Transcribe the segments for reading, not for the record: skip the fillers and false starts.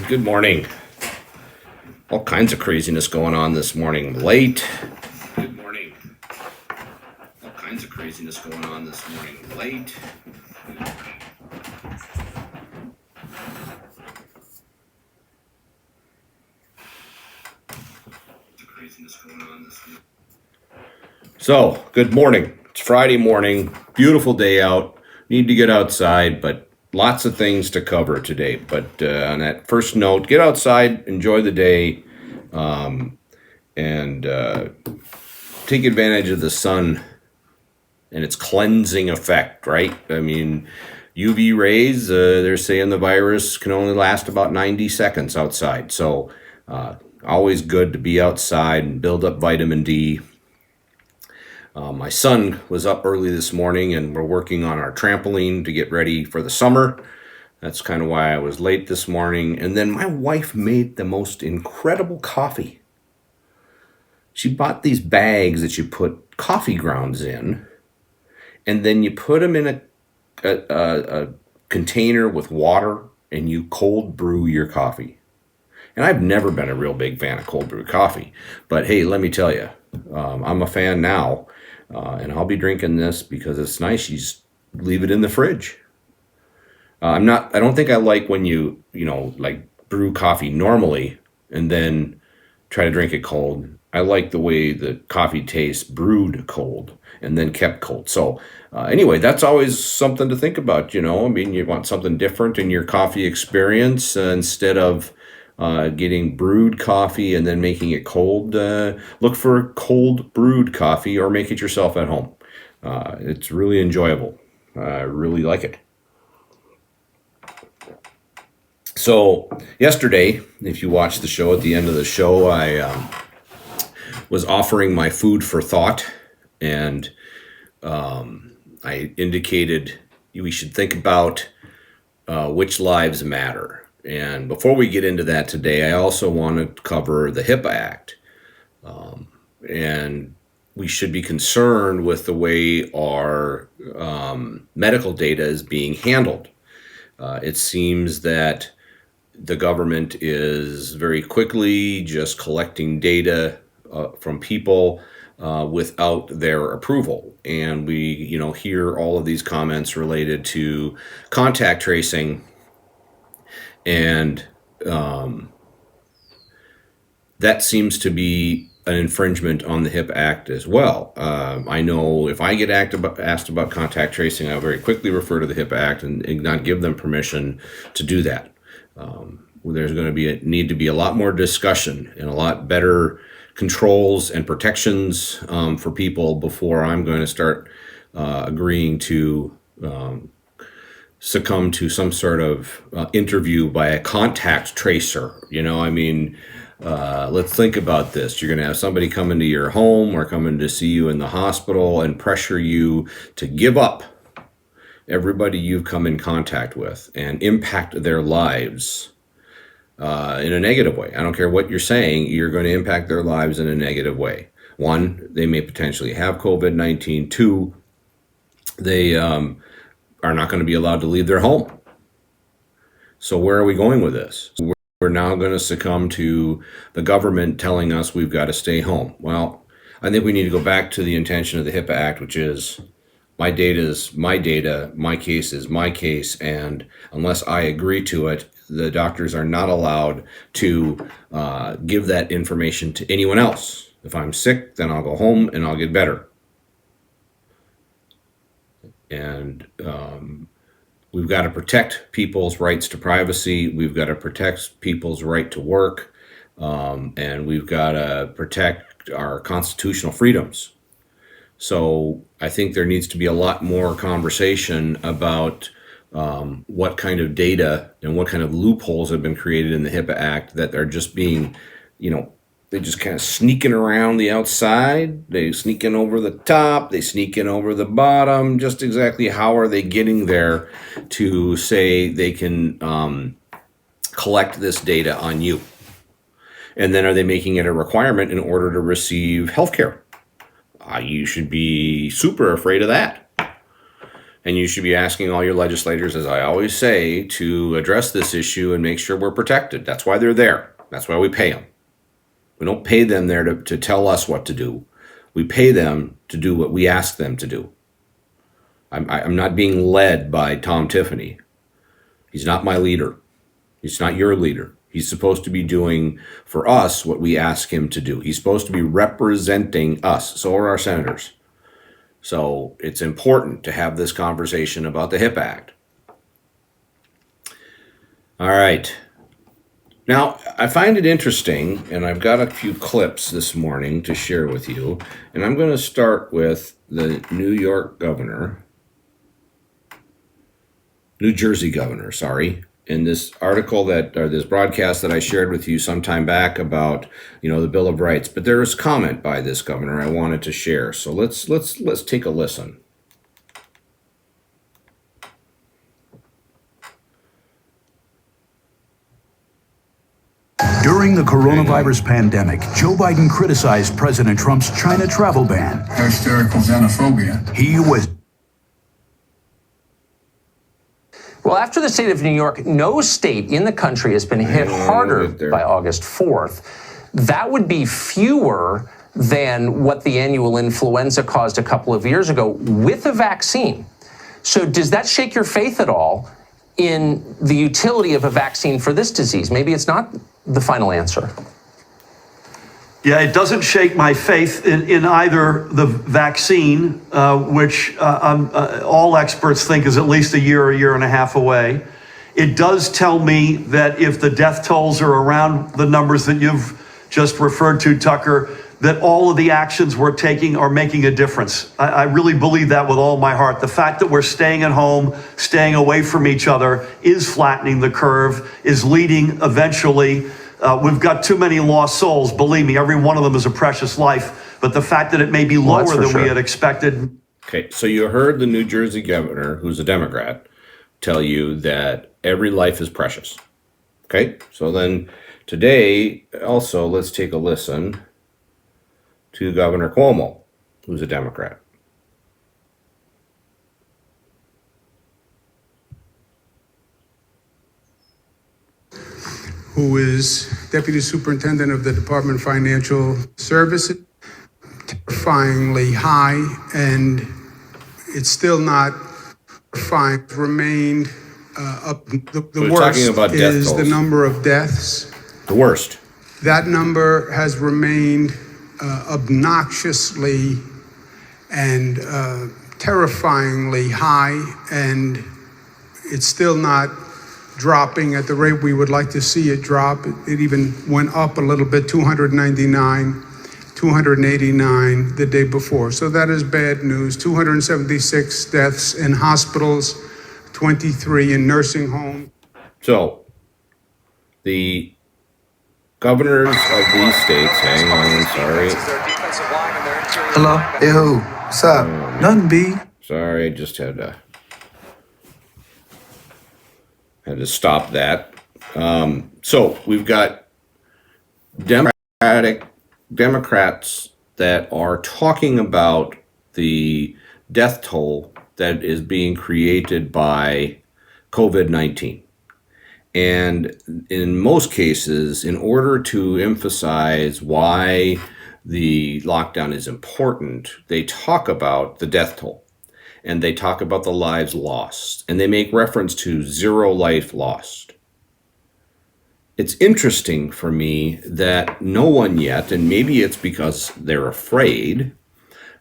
Good morning. All kinds of craziness going on this morning. Late. Good morning. All kinds of craziness going on this morning. Late. Good morning. Craziness going on this morning. So, good morning. It's Friday morning. Beautiful day out. Need to get outside, but lots of things to cover today. But on that first note, get outside, enjoy the day, and take advantage of the sun and its cleansing effect, right? I mean, UV rays, they're saying the virus can only last about 90 seconds outside. So always good to be outside and build up vitamin D. My son was up early this morning and we're working on our trampoline to get ready for the summer. That's kind of why I was late this morning. And then my wife made the most incredible coffee. She bought these bags that you put coffee grounds in, and then you put them in a container with water and you cold brew your coffee. And I've never been a real big fan of cold brew coffee, but hey, let me tell you, I'm a fan now, and I'll be drinking this because it's nice. You just leave it in the fridge. I don't think I like when you like brew coffee normally and then try to drink it cold. I like the way the coffee tastes brewed cold and then kept cold. So anyway, that's always something to think about, I mean, you want something different in your coffee experience instead of getting brewed coffee and then making it cold. Look for cold brewed coffee or make it yourself at home. It's really enjoyable. I really like it. So yesterday, if you watched the show, at the end of the show, I was offering my food for thought, and I indicated we should think about which lives matter. And before we get into that today, I also want to cover the HIPAA Act. And we should be concerned with the way our medical data is being handled. It seems that the government is very quickly just collecting data from people without their approval. And we, hear all of these comments related to contact tracing, and that seems to be an infringement on the HIPAA Act as well. I know if I get asked about contact tracing, I'll very quickly refer to the HIPAA Act and not give them permission to do that. There's going to need to be a lot more discussion and a lot better controls and protections for people before I'm going to start agreeing to succumb to some sort of interview by a contact tracer. Let's think about this. You're going to have somebody come into your home or come in to see you in the hospital and pressure you to give up everybody you've come in contact with and impact their lives in a negative way. I don't care what you're saying, you're going to impact their lives in a negative way. One, they may potentially have COVID-19. Two, they are not going to be allowed to leave their home. So where are we going with this? We're now going to succumb to the government telling us we've got to stay home. Well, I think we need to go back to the intention of the HIPAA Act, which is my data is my data, my case is my case, and unless I agree to it, the doctors are not allowed to give that information to anyone else. If I'm sick, then I'll go home and I'll get better. And we've got to protect people's rights to privacy. We've got to protect people's right to work. And we've got to protect our constitutional freedoms. So I think there needs to be a lot more conversation about what kind of data and what kind of loopholes have been created in the HIPAA Act that are just being, they just kind of sneaking around the outside. They sneak in over the top. They sneak in over the bottom. Just exactly how are they getting there to say they can collect this data on you? And then are they making it a requirement in order to receive health care? You should be super afraid of that. And you should be asking all your legislators, as I always say, to address this issue and make sure we're protected. That's why they're there. That's why we pay them. We don't pay them there to tell us what to do. We pay them to do what we ask them to do. I'm not being led by Tom Tiffany. He's not my leader. He's not your leader. He's supposed to be doing for us what we ask him to do. He's supposed to be representing us. So are our senators. So it's important to have this conversation about the HIPAA Act. All right. Now, I find it interesting, and I've got a few clips this morning to share with you. And I'm going to start with the New Jersey governor, in this article or this broadcast that I shared with you some time back about, the Bill of Rights. But there is comment by this governor I wanted to share. So let's take a listen. During the coronavirus pandemic, Joe Biden criticized President Trump's China travel ban. Hysterical xenophobia. He was Well, after the state of New York, no state in the country has been hit harder by August 4th. That would be fewer than what the annual influenza caused a couple of years ago with a vaccine. So does that shake your faith at all in the utility of a vaccine for this disease? Maybe it's not the final answer. Yeah, it doesn't shake my faith in either the vaccine, which all experts think is at least a year and a half away. It does tell me that if the death tolls are around the numbers that you've just referred to, Tucker, that all of the actions we're taking are making a difference. I really believe that with all my heart. The fact that we're staying at home, staying away from each other, is flattening the curve, is leading eventually. We've got too many lost souls. Believe me, every one of them is a precious life. But the fact that it may be lower than we had expected. Okay, so you heard the New Jersey governor, who's a Democrat, tell you that every life is precious. Okay, so then today, also, let's take a listen to Governor Cuomo, who's a Democrat. Who is Deputy Superintendent of the Department of Financial Services, terrifyingly high, and it's still not fine. Remained up. The worst is the number of deaths. The worst. That number has remained obnoxiously and terrifyingly high, and it's still not dropping at the rate we would like to see it drop. It even went up a little bit, 299, 289 the day before. So that is bad news. 276 deaths in hospitals, 23 in nursing homes. So the governors of these states, hang on, sorry. Hello? Hey, who? What's up? Nothing, B. Sorry, I just had to stop that. So we've got Democrats that are talking about the death toll that is being created by COVID-19. And in most cases, in order to emphasize why the lockdown is important, they talk about the death toll. And they talk about the lives lost, and they make reference to 0 life lost. It's interesting for me that no one yet, and maybe it's because they're afraid,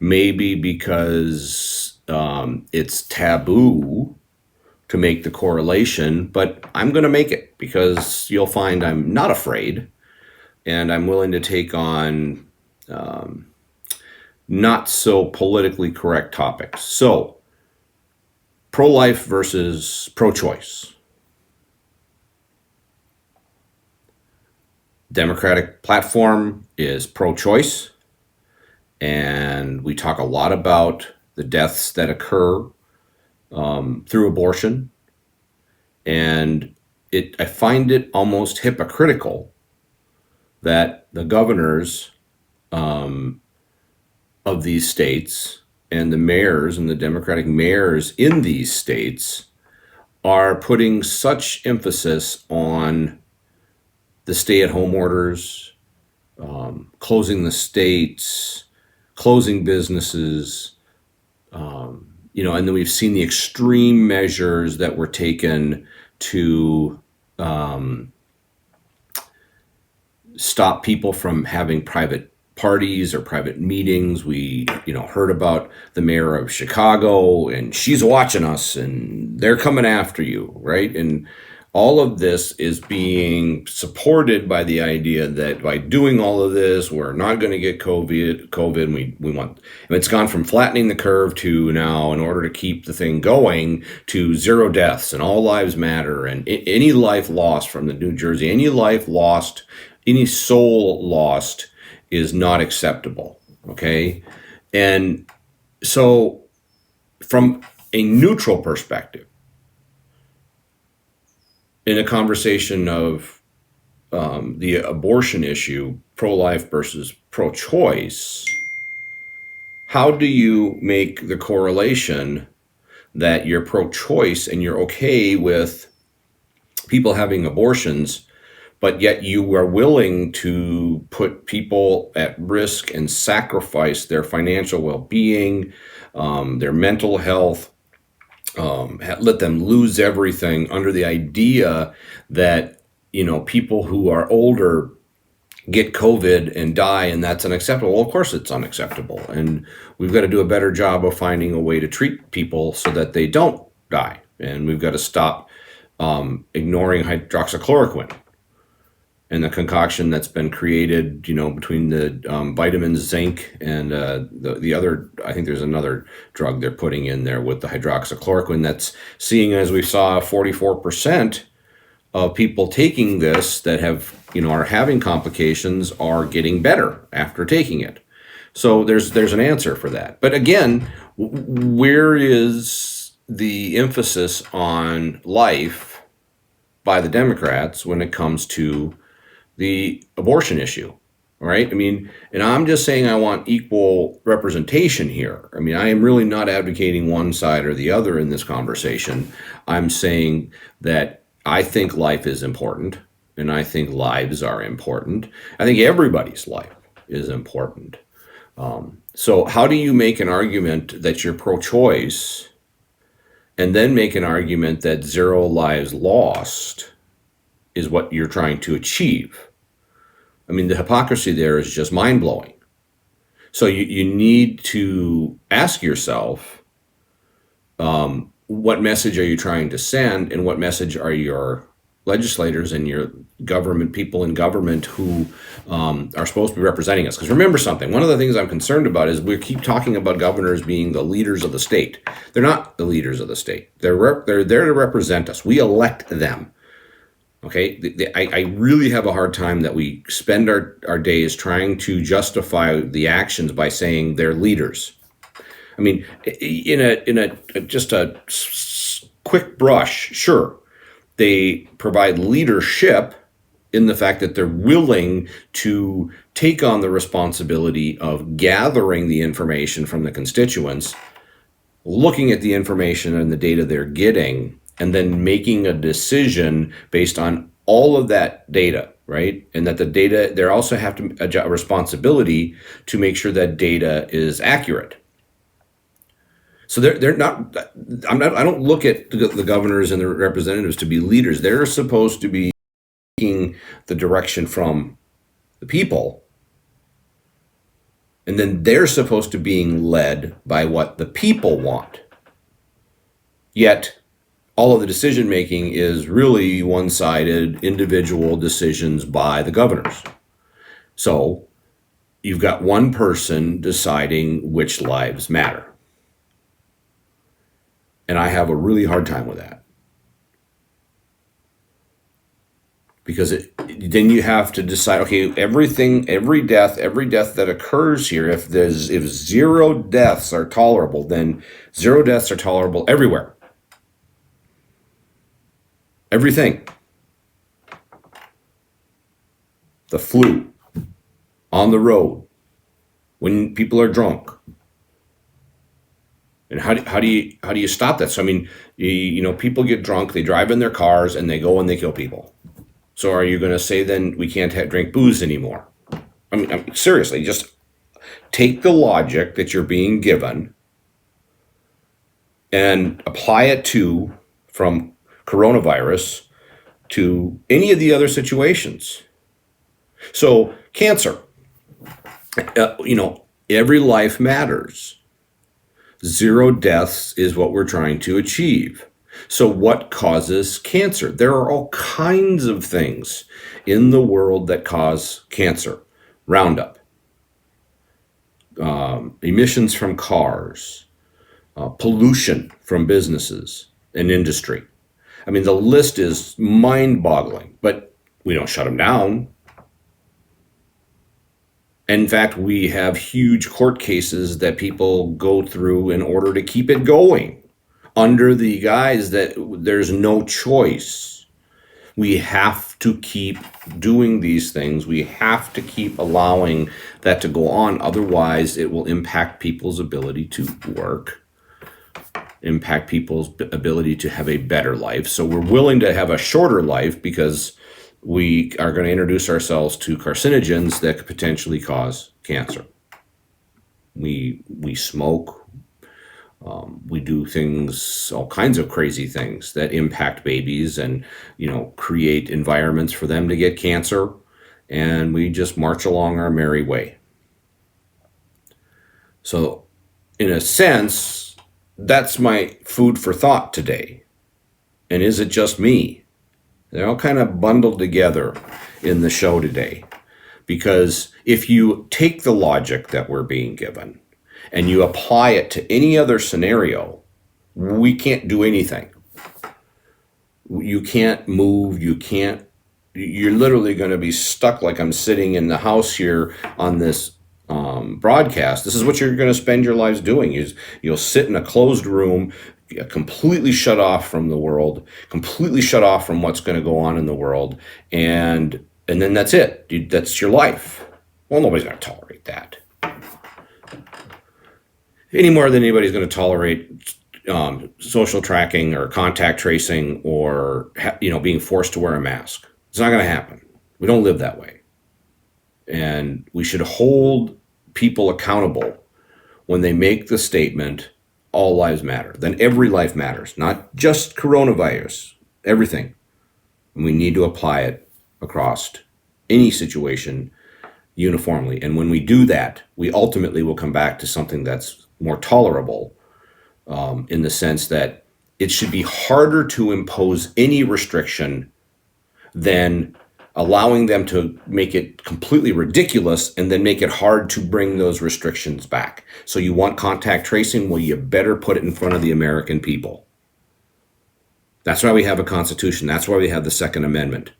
maybe because it's taboo to make the correlation, but I'm going to make it because you'll find I'm not afraid, and I'm willing to take on not so politically correct topics. So, pro-life versus pro-choice. Democratic platform is pro-choice, and we talk a lot about the deaths that occur through abortion, and I find it almost hypocritical that the governors of these states and the mayors and the Democratic mayors in these states are putting such emphasis on the stay-at-home orders, closing the states, closing businesses, and then we've seen the extreme measures that were taken to stop people from having private parties or private meetings. We, heard about the mayor of Chicago, and she's watching us and they're coming after you, right? And all of this is being supported by the idea that by doing all of this, we're not going to get COVID. We want, and it's gone from flattening the curve to now, in order to keep the thing going, to 0 deaths and all lives matter. And any life lost from the New Jersey, any life lost, any soul lost is not acceptable. Okay. And so from a neutral perspective, in a conversation of the abortion issue, pro-life versus pro-choice, how do you make the correlation that you're pro-choice and you're okay with people having abortions, but yet you are willing to put people at risk and sacrifice their financial well-being, their mental health, let them lose everything under the idea that, people who are older get COVID and die, and that's unacceptable. Well, of course it's unacceptable. And we've got to do a better job of finding a way to treat people so that they don't die. And we've got to stop ignoring hydroxychloroquine and the concoction that's been created, between the vitamins, zinc, and the other, I think there's another drug they're putting in there with the hydroxychloroquine that's seeing, as we saw, 44% of people taking this that have, are having complications are getting better after taking it. So there's an answer for that. But again, where is the emphasis on life by the Democrats when it comes to the abortion issue, right? And I'm just saying I want equal representation here. I am really not advocating one side or the other in this conversation. I'm saying that I think life is important, and I think lives are important. I think everybody's life is important. So how do you make an argument that you're pro-choice and then make an argument that 0 lives lost is what you're trying to achieve? The hypocrisy there is just mind-blowing. So you need to ask yourself, what message are you trying to send, and what message are your legislators and your government, people in government who are supposed to be representing us? Because remember something, one of the things I'm concerned about is we keep talking about governors being the leaders of the state. They're not the leaders of the state. They're there to represent us. We elect them. Okay, I really have a hard time that we spend our days trying to justify the actions by saying they're leaders. In a just a quick brush, sure, they provide leadership in the fact that they're willing to take on the responsibility of gathering the information from the constituents, looking at the information and the data they're getting, and then making a decision based on all of that data, right? And that the data, they also have a responsibility to make sure that data is accurate. So they're not, I don't look at the governors and the representatives to be leaders. They're supposed to be taking the direction from the people. And then they're supposed to be led by what the people want. Yet, all of the decision making is really one-sided individual decisions by the governors. So you've got one person deciding which lives matter. And I have a really hard time with that. Because then you have to decide, okay, every death that occurs here, if 0 deaths are tolerable, then 0 deaths are tolerable everywhere. Everything. The flu, on the road, when people are drunk, And how do you stop that? So I mean, people get drunk, they drive in their cars, and they go and they kill people. So are you going to say then we can't drink booze anymore? I mean, seriously, just take the logic that you're being given and apply it to from coronavirus to any of the other situations. So cancer, every life matters. 0 deaths is what we're trying to achieve. So what causes cancer? There are all kinds of things in the world that cause cancer. Roundup, emissions from cars, pollution from businesses and industry. I mean, the list is mind-boggling, but we don't shut them down. In fact, we have huge court cases that people go through in order to keep it going under the guise that there's no choice. We have to keep doing these things. We have to keep allowing that to go on. Otherwise, it will impact people's ability to work, impact people's ability to have a better life. So we're willing to have a shorter life because we are going to introduce ourselves to carcinogens that could potentially cause cancer. We smoke. We do things, all kinds of crazy things that impact babies and, create environments for them to get cancer. And we just march along our merry way. So in a sense, that's my food for thought today. And is it just me? They're all kind of bundled together in the show today. Because if you take the logic that we're being given and you apply it to any other scenario, we can't do anything. You can't move, you're literally going to be stuck like I'm sitting in the house here on this broadcast. This is what you're going to spend your lives doing. You'll sit in a closed room, completely shut off from the world, completely shut off from what's going to go on in the world, and then that's it. That's your life. Well, nobody's going to tolerate that. Any more than anybody's going to tolerate social tracking or contact tracing or being forced to wear a mask. It's not going to happen. We don't live that way. And we should hold people accountable when they make the statement, all lives matter. Then every life matters, not just coronavirus, everything. And we need to apply it across any situation uniformly. And when we do that, we ultimately will come back to something that's more tolerable, in the sense that it should be harder to impose any restriction than allowing them to make it completely ridiculous and then make it hard to bring those restrictions back. So you want contact tracing? Well, you better put it in front of the American people. That's why we have a Constitution. That's why we have the Second Amendment.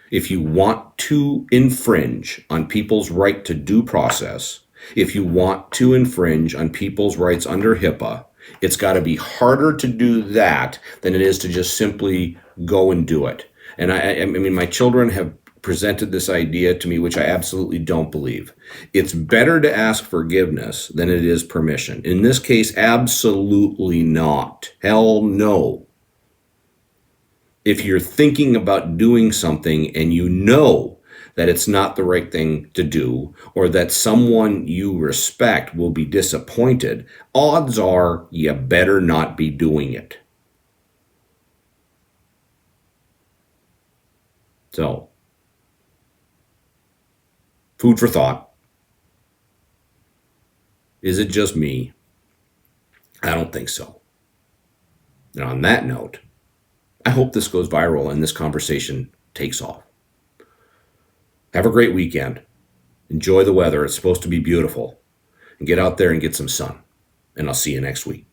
If you want to infringe on people's right to due process, if you want to infringe on people's rights under HIPAA, it's got to be harder to do that than it is to just simply go and do it. And I mean, my children have presented this idea to me, which I absolutely don't believe. It's better to ask forgiveness than it is permission. In this case, absolutely not. Hell no. If you're thinking about doing something and you know that it's not the right thing to do, or that someone you respect will be disappointed, odds are you better not be doing it. So, food for thought. Is it just me? I don't think so. And on that note, I hope this goes viral and this conversation takes off. Have a great weekend. Enjoy the weather. It's supposed to be beautiful. And get out there and get some sun. And I'll see you next week.